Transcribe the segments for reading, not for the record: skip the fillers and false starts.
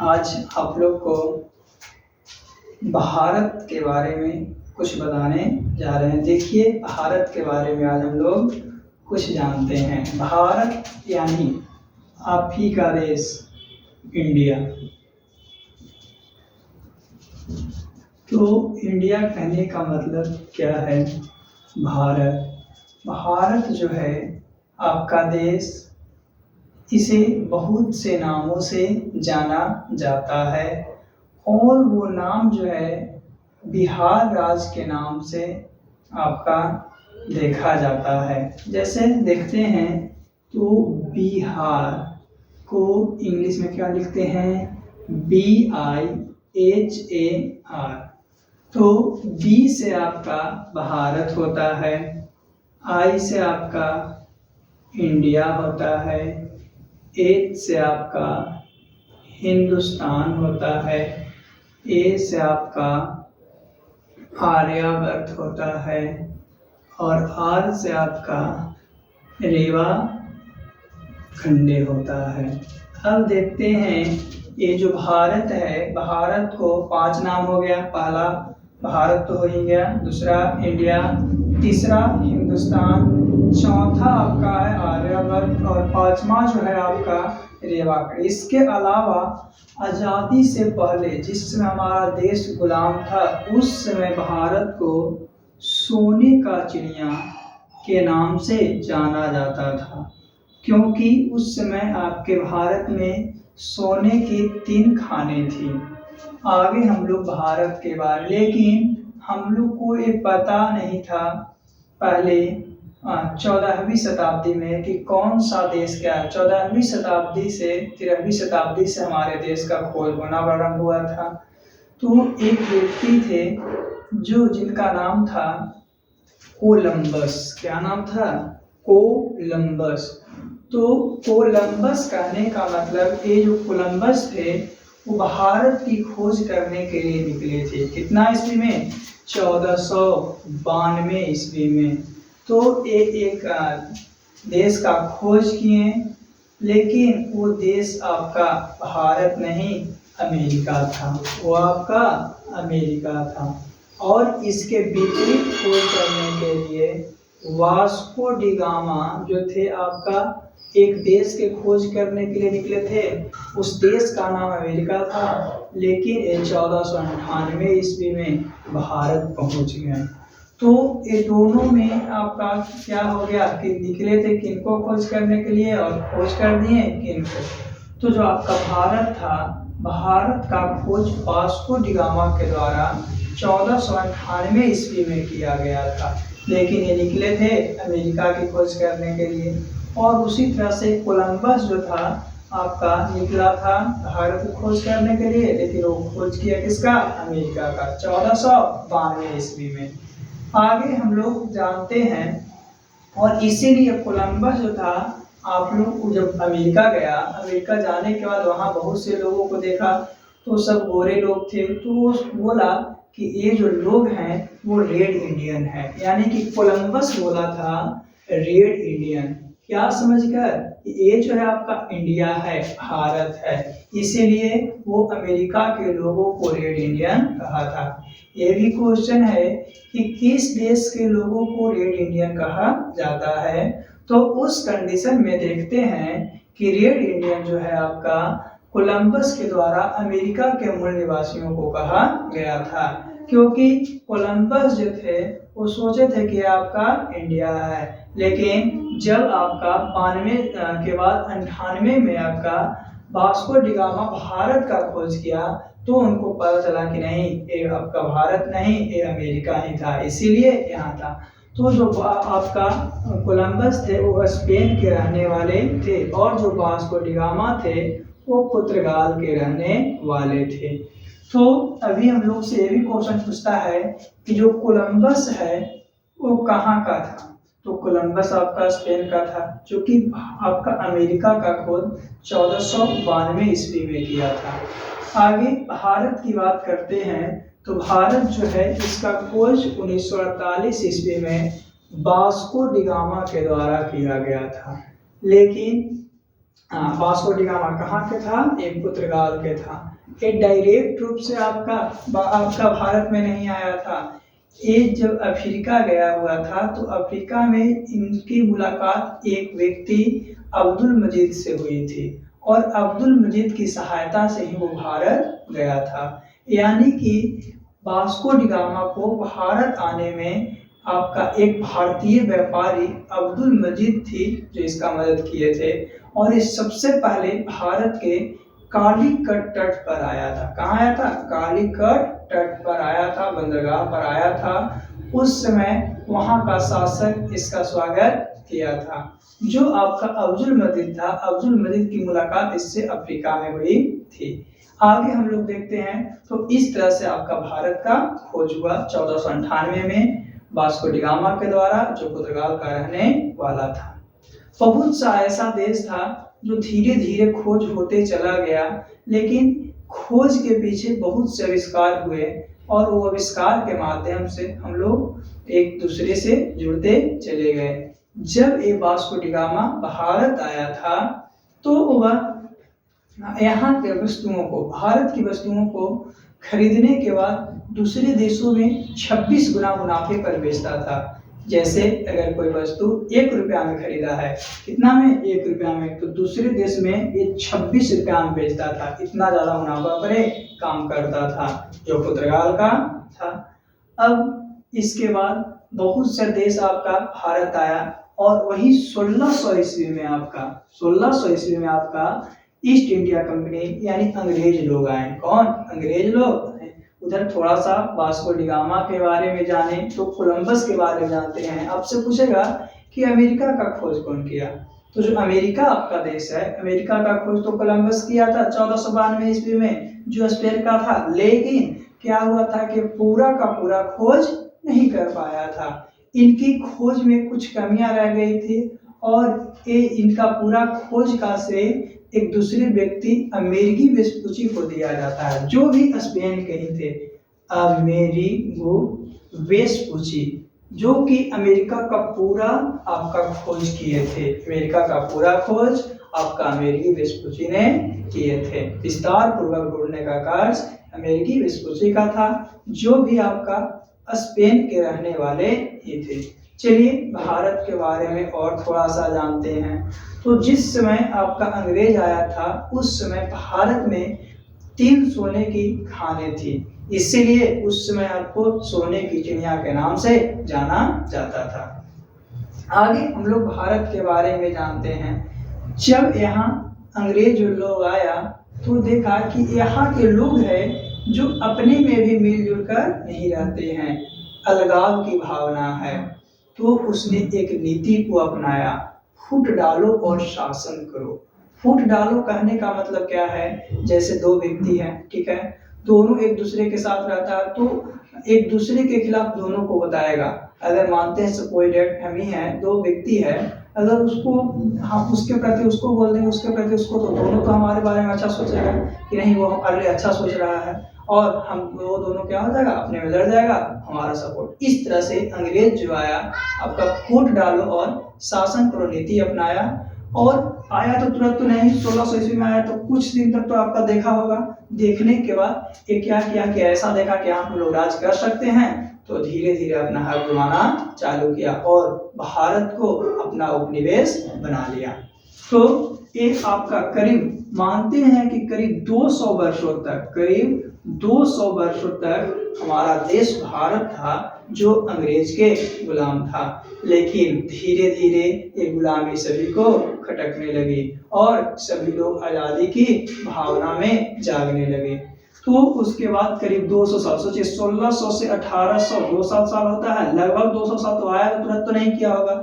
आज आप लोग को भारत के बारे में कुछ बताने जा रहे हैं। देखिए, भारत के बारे में आज हम लोग कुछ जानते हैं। भारत यानी आप ही का देश इंडिया। तो इंडिया कहने का मतलब क्या है? भारत जो है आपका देश, इसे बहुत से नामों से जाना जाता है और वो नाम जो है बिहार राज्य के नाम से आपका देखा जाता है। जैसे देखते हैं तो बिहार को इंग्लिश में क्या लिखते हैं? BIHAR। तो B से आपका भारत होता है, I से आपका इंडिया होता है, H से आपका हिंदुस्तान होता है, A से आपका आर्यावर्त होता है और R से आपका रेवा खंडे होता है। अब देखते हैं ये जो भारत है, भारत को 5 नाम हो गया। पहला भारत तो हो ही गया, दूसरा इंडिया, तीसरा हिंदुस्तान, चौथा आपका है आर्यावर्त और पांचवा जो है आपका रेवाखंड। इसके अलावा आज़ादी से पहले जिस समय हमारा देश गुलाम था, उस समय भारत को सोने का चिड़िया के नाम से जाना जाता था, क्योंकि उस समय आपके भारत में सोने की 3 खानें थी। आगे हम लोग भारत के बारे, लेकिन हम लोग को ये पता नहीं था पहले 14वीं शताब्दी में कि कौन सा देश क्या है। 14वीं शताब्दी से 13वीं शताब्दी से हमारे देश का खोज होना प्रारंभ हुआ था। तो एक व्यक्ति थे जो जिनका नाम था कोलंबस। क्या नाम था? कोलंबस। तो कोलंबस कहने का मतलब, ये जो कोलंबस थे वो भारत की खोज करने के लिए निकले थे। कितना ईस्वी में? 1492 ईस्वी में। तो एक देश का खोज किए, लेकिन वो देश आपका भारत नहीं अमेरिका था। वो आपका अमेरिका था और इसके विपरीत खोज करने के लिए वास्को डी गामा जो थे आपका एक देश के खोज करने के लिए निकले थे। उस देश का नाम अमेरिका था, लेकिन ये 1498 ईस्वी में भारत पहुंच गए। तो ये दोनों में आपका क्या हो गया कि निकले थे किनको खोज करने के लिए और खोज कर दिए किनको। तो जो आपका भारत था, भारत का खोज वास्को डी गामा के द्वारा 1498 ईस्वी में किया गया था, लेकिन ये निकले थे अमेरिका की खोज करने के लिए। और उसी तरह से कोलंबस जो था आपका निकला था भारत की खोज करने के लिए, लेकिन वो खोज किया किसका? अमेरिका का, 1492 ईस्वी में। आगे हम लोग जानते हैं, और इसीलिए कोलंबस जो था, आप लोग जब अमेरिका गया, अमेरिका जाने के बाद वहाँ बहुत से लोगों को देखा तो सब गोरे लोग थे। तो वो बोला कि ये जो लोग हैं वो रेड इंडियन है, यानी कि कोलंबस बोला था रेड इंडियन। क्या समझकर? ये जो है आपका इंडिया है, भारत है, इसीलिए वो अमेरिका के लोगों को रेड इंडियन कहा था। ये भी क्वेश्चन है कि किस देश के लोगों को रेड इंडियन कहा जाता है। तो उस कंडीशन में देखते हैं कि रेड इंडियन जो है आपका कोलंबस के द्वारा अमेरिका के मूल निवासियों को कहा गया था, क्योंकि कोलंबस जो थे वो सोचे थे कि आपका इंडिया है, लेकिन जब आपका 92 के बाद 98 में आपका वास्को डी गामा भारत का खोज किया, तो उनको पता चला कि नहीं, ये आपका भारत नहीं, ये अमेरिका ही था, इसीलिए यहाँ था। तो जो आपका कोलंबस थे वो स्पेन के रहने वाले थे, और जो वास्को डी गामा थे वो पुर्तगाल के रहने वाले थे। तो अभी हम लोग से ये भी क्वेश्चन पूछता है कि जो कोलंबस है वो कहाँ का था। तो कोलंबस आपका स्पेन का था, जो कि आपका अमेरिका का खोज 1492 ईस्वी में किया था। आगे भारत की बात करते हैं, तो भारत जो है इसका खोज 1948 ईस्वी में वास्को डी गामा के द्वारा किया गया था, लेकिन वास्को डी गामा कहाँ के था? एक पुर्तगाल के था। ये डायरेक्ट रूप से आपका भारत में नहीं आया था। ये जब अफ्रीका गया हुआ था तो अफ्रीका में इनकी मुलाकात एक व्यक्ति अब्दुल मजीद से हुई थी और अब्दुल मजीद की सहायता से ही वो भारत गया था। यानी कि वास्को डी गामा को भारत आने में आपका एक भारतीय व्यापारी अब्दुल मजीद थी जो इसका मदद किए थे और ये सबसे पहले भारत के कालीकट तट पर आया था। कहाँ आया था? कालीकट तट पर आया था, बंदरगाह पर आया था। उस समय वहाँ का शासक इसका स्वागत किया था। जो आपका अब्दुल मजीद था, अब्दुल मजीद की मुलाकात इससे अफ्रीका में हुई थी। आगे हम लोग देखते हैं तो इस तरह से आपका भारत का खोज हुआ 1498 में वास्को डी गामा के द्वारा, जो पुर्तगाल का रहने वाला था। बहुत सा ऐसा देश था जो धीरे धीरे खोज होते चला गया, लेकिन खोज के पीछे बहुत से आविष्कार हुए और वो आविष्कार के माध्यम से हम लोग एक दूसरे से जुड़ते चले गए। जब ये वास्को डी गामा भारत आया था तो वह यहाँ के वस्तुओं को, भारत की वस्तुओं को खरीदने के बाद दूसरे देशों में 26 गुना मुनाफे पर बेचता था। जैसे अगर कोई वस्तु 1 रुपया में खरीदा है, कितना में? 1 रुपया में, तो दूसरे देश में ये 26 रुपया में बेचता था। इतना ज्यादा मुनाफा पर काम करता था जो पुर्तगाल का था। अब इसके बाद बहुत से देश आपका भारत आया और वही 1600 ईस्वी में आपका ईस्ट इंडिया कंपनी यानी अंग्रेज लोग आए। कौन? अंग्रेज लोग। उधर थोड़ा सा वास्को डी गामा के बारे में जाने तो कोलंबस के बारे में जानते हैं। आपसे पूछेगा कि अमेरिका का खोज कौन किया, तो जो अमेरिका आपका देश है, अमेरिका का खोज तो कोलंबस किया था 1492 ईस्वी में, जो स्पेन का था। लेकिन क्या हुआ था कि पूरा का पूरा खोज नहीं कर पाया था। इनकी खोज में कुछ कमियां रह गई थी और ये इनका पूरा खोज का श्रेय एक दूसरे व्यक्ति अमेरिकी वेस्पुची को दिया जाता है, जो भी स्पेन के ही थे। अमेरिगो वेस्पुची, जो कि अमेरिका का पूरा आपका खोज किए थे। अमेरिका का पूरा खोज आपका अमेरिकी वेस्पुची ने किए थे। विस्तार पूर्वक ढूंढने का कार्य अमेरिकी वेस्पुची का था, जो भी आपका स्पेन के रहने वाले ही थे। चलिए भारत के बारे में और थोड़ा सा जानते हैं। तो जिस समय आपका अंग्रेज आया था उस समय भारत में 3 सोने की खानें थी, इसीलिए उस समय आपको सोने की चिड़िया के नाम से जाना जाता था। आगे हम लोग भारत के बारे में जानते हैं। जब यहाँ अंग्रेज लोग आया तो देखा कि यहाँ के लोग हैं जो अपने में भी मिलजुल कर नहीं रहते हैं, अलगाव की भावना है। तो उसने एक नीति को अपनाया, फूट डालो और शासन करो। फूट डालो कहने का मतलब क्या है? जैसे 2 व्यक्ति हैं, ठीक है, दोनों एक दूसरे के साथ रहता है तो एक दूसरे के खिलाफ दोनों को बताएगा। अगर मानते हैं सपोज हम ही हैं, 2 व्यक्ति है, अगर उसको हम उसके प्रति उसको बोल देंगे, उसके प्रति उसको, तो दोनों तो हमारे बारे में अच्छा सोचेगा कि नहीं वो हमारे लिए अच्छा सोच रहा है और हम वो दोनों क्या हो जाएगा, अपने में लड़ जाएगा, हमारा सपोर्ट। इस तरह से अंग्रेज जो आया आपका फूट डालो और शासन करो नीति अपनाया। और आया तो तुरंत तो नहीं, 1600 ईस्वी में आया तो कुछ दिन तक तो आपका देखा होगा। देखने के बाद ये क्या किया कि ऐसा देखा कि यहाँ लोग राज कर सकते हैं, तो धीरे धीरे अपना हक जमाना चालू किया और भारत को अपना उपनिवेश बना लिया। तो ये आपका करीब मानते हैं कि करीब 200 वर्षों तक हमारा देश भारत था जो अंग्रेज के गुलाम था। लेकिन धीरे धीरे ये गुलामी सभी को खटकने लगी और सभी लोग आज़ादी की भावना में जागने लगे। तो उसके बाद करीब 200 साल, सोचिए 1600 से 1800, 200 साल होता है, लगभग 200 साल तो आया, तुरंत तो नहीं किया होगा।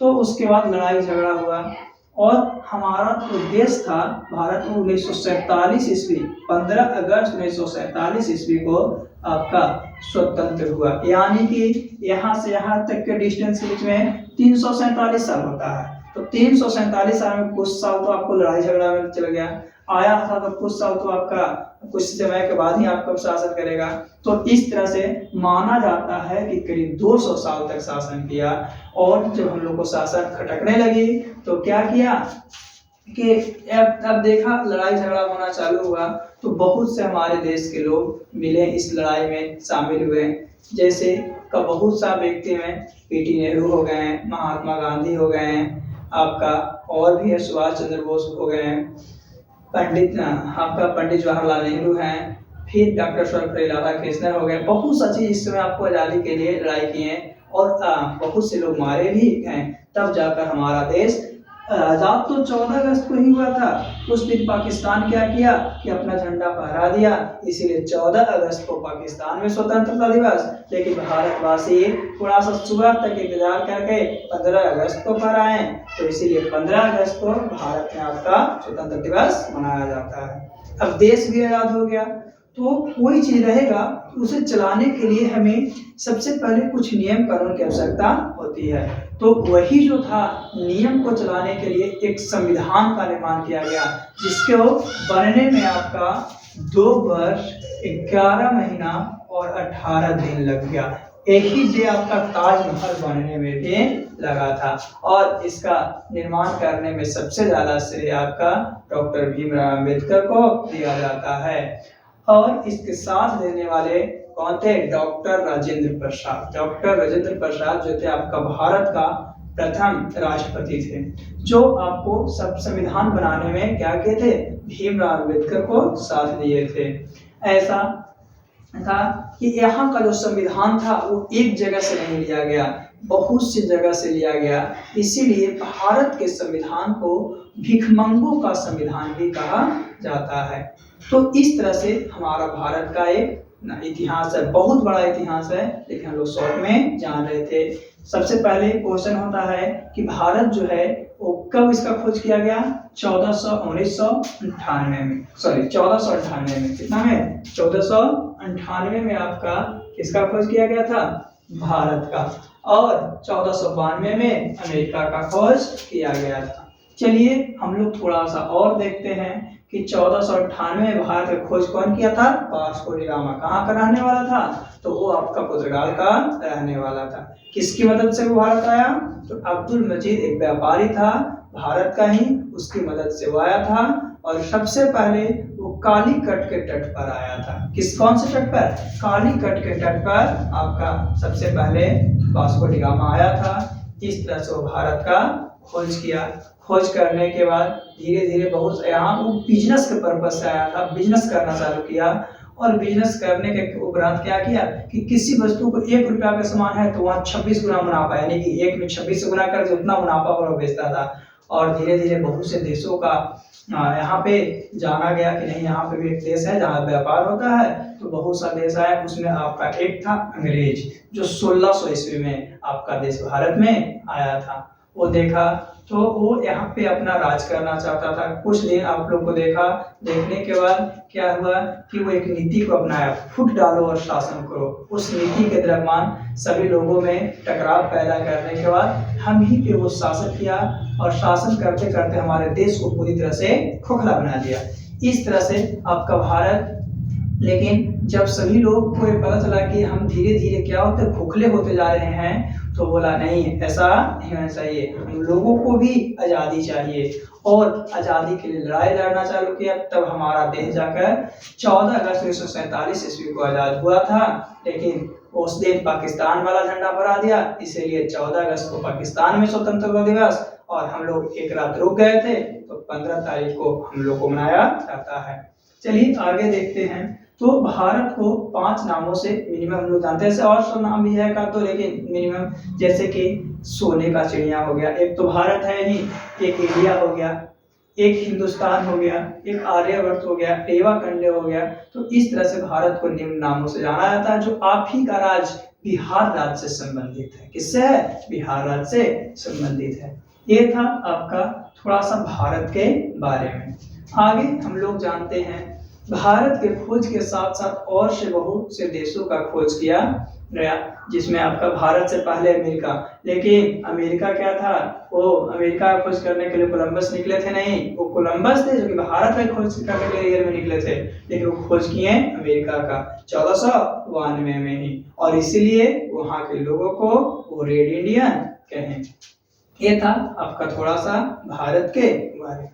तो उसके बाद लड़ाई झगड़ा हुआ और हमारा जो देश था भारत में 1947 ईस्वी 15 अगस्त 1947 ईस्वी को आपका स्वतंत्र हुआ। यानी कि यहाँ से यहाँ तक के डिस्टेंस के बीच में 347 साल होता है। तो 347 साल में कुछ साल तो आपको लड़ाई झगड़ा में चल गया, आया था तो कुछ साल तो आपका कुछ समय के बाद ही आपका शासन करेगा। तो इस तरह से माना जाता है कि करीब 200 साल तक शासन किया। और जब हम लोग को शासन खटकने लगी तो क्या किया, कि अब देखा लड़ाई झगड़ा होना चालू हुआ तो बहुत से हमारे देश के लोग मिले, इस लड़ाई में शामिल हुए। जैसे का बहुत सा व्यक्ति में पीटी नेहरू हो गए हैं, महात्मा गांधी हो गए हैं, आपका और भी है सुभाष चंद्र बोस हो गए हैं, पंडित जवाहरलाल नेहरू हैं, फिर डॉक्टर सर्वपल्ली राधाकृष्णन हो गए। बहुत सा चीज इस समय आपको आजादी के लिए लड़ाई की है और बहुत से लोग मारे भी हैं, तब जाकर हमारा देश आजाद। तो 14 अगस्त को ही हुआ था। उस दिन पाकिस्तान क्या किया कि अपना झंडा फहरा दिया, इसीलिए 14 अगस्त को पाकिस्तान में स्वतंत्रता दिवस, लेकिन भारतवासी थोड़ा सा सुबह तक इंतजार करके 15 अगस्त को फहराए, तो इसीलिए 15 अगस्त को भारत में आपका स्वतंत्रता दिवस मनाया जाता है। अब देश भी आजाद हो गया, तो कोई चीज रहेगा उसे चलाने के लिए हमें सबसे पहले कुछ नियम कानून की आवश्यकता होती है। तो वही जो था, नियम को चलाने के लिए एक संविधान का निर्माण किया गया, जिसको बनने में आपका 2 वर्ष 11 महीना और 18 दिन लग गया। एक ही डे आपका ताजमहल बनने में भी लगा था, और इसका निर्माण करने में सबसे ज्यादा श्रेय आपका डॉक्टर भीमराव अम्बेडकर को दिया जाता है। और इसके साथ देने वाले कौन थे? डॉक्टर राजेंद्र प्रसाद। डॉक्टर राजेंद्र प्रसाद जो थे आपका भारत का प्रथम राष्ट्रपति थे, जो आपको सब संविधान बनाने में क्या किए थे? भीमराव अम्बेडकर को साथ दिए थे। ऐसा था कि यहाँ का जो संविधान था वो एक जगह से नहीं लिया गया, बहुत सी जगह से लिया गया। इसीलिए भारत के संविधान को भिखमंगों का संविधान भी कहा जाता है। तो इस तरह से हमारा भारत का एक इतिहास है, बहुत बड़ा इतिहास है, लेकिन हम लोग शॉर्ट में जान रहे थे। सबसे पहले क्वेश्चन होता है कि भारत जो है वो कब इसका खोज किया गया? 1498 में, सॉरी 1498 में। कितना में? 1498 में आपका किसका खोज किया गया था? भारत का। और 1492 में अमेरिका का खोज किया गया था। चलिए हम लोग थोड़ा सा और देखते हैं कि 1498 में भारत का खोज कौन किया था? Vasco D gamma. कहाँ का रहने वाला था? तो वो आपका पुर्तगाल का रहने वाला था। किसकी मदद से वो भारत आया? तो अब्दुल मजीद एक व्यापारी था भारत का ही, उसकी मदद से वो आया था। और सबसे पहले वो कालीकट के तट पर आया था। कौन से तट पर? कालीकट के तट पर आपका सबसे पहले वास्को डी गामा आया था। इस तरह से वो भारत का खोज किया। खोज करने के बाद धीरे धीरे बहुत यहाँ वो बिजनेस के पर्पज से आया था, बिजनेस करना चालू किया। और बिजनेस करने के उपरांत क्या किया कि किसी वस्तु को 1 रुपया का सामान है तो वहाँ 26 गुना मुनाफा, यानी कि 1 में 26 गुना कर उतना मुनाफा पर वो बेचता था। और धीरे धीरे बहुत से देशों का यहाँ पे जाना गया कि नहीं, यहाँ पे भी एक देश है जहाँ व्यापार होता है। तो बहुत सा देश आया, उसमें आपका एक था अंग्रेज, जो 1600 ईस्वी में आपका देश भारत में आया था। वो देखा तो वो यहाँ पे अपना राज करना चाहता था। कुछ दिन आप लोग को देखने के बाद क्या हुआ कि वो एक नीति को अपनाया, फूट डालो और शासन करो। उस नीति के दरम्यान सभी लोगों में टकराव पैदा करने के बाद हम ही पे वो शासन किया, और शासन करते करते हमारे देश को पूरी तरह से खोखला बना दिया। इस तरह से आपका भारत, लेकिन जब सभी लोग को पता चला कि हम धीरे धीरे क्या होते खोखले होते जा रहे हैं, तो बोला नहीं, ऐसा नहीं होना चाहिए, हम लोगों को भी आज़ादी चाहिए। और आज़ादी के लिए लड़ाई लड़ना चालू किया। तब हमारा देश जाकर 14 अगस्त 1947 ईस्वी को आज़ाद हुआ था, लेकिन उस दिन पाकिस्तान वाला झंडा फहरा दिया, इसीलिए 14 अगस्त को पाकिस्तान में स्वतंत्रता दिवस, और हम लोग एक रात रुक गए थे, तो 15 तारीख को हम लोग को मनाया जाता है। चलिए आगे देखते हैं। तो भारत को 5 नामों से मिनिमम हम लोग जानते हैं, ऐसे और सब नाम भी है का तो, लेकिन मिनिमम जैसे कि सोने का चिड़िया हो गया, एक तो भारत है ही, एक इंडिया हो गया, एक हिंदुस्तान हो गया, एक आर्यवर्त हो गया, टेवा कंडे हो गया। तो इस तरह से भारत को निम्न नामों से जाना जाता है। जो आप ही का राज्य बिहार राज्य से संबंधित है। किससे है? बिहार राज्य से संबंधित है। ये था आपका थोड़ा सा भारत के बारे में। आगे हम लोग जानते हैं भारत के खोज के साथ साथ और से बहुत से देशों का खोज किया गया, जिसमें आपका भारत से पहले अमेरिका। लेकिन अमेरिका क्या था? वो अमेरिका का खोज करने के लिए कोलंबस निकले थे नहीं, वो कोलंबस थे जो कि भारत में खोज करने के लिए में निकले थे, लेकिन वो खोज किए अमेरिका का 1492 में ही, और इसीलिए वहाँ के लोगों को वो रेड इंडियन कहें। ये था आपका थोड़ा सा भारत के बारे में।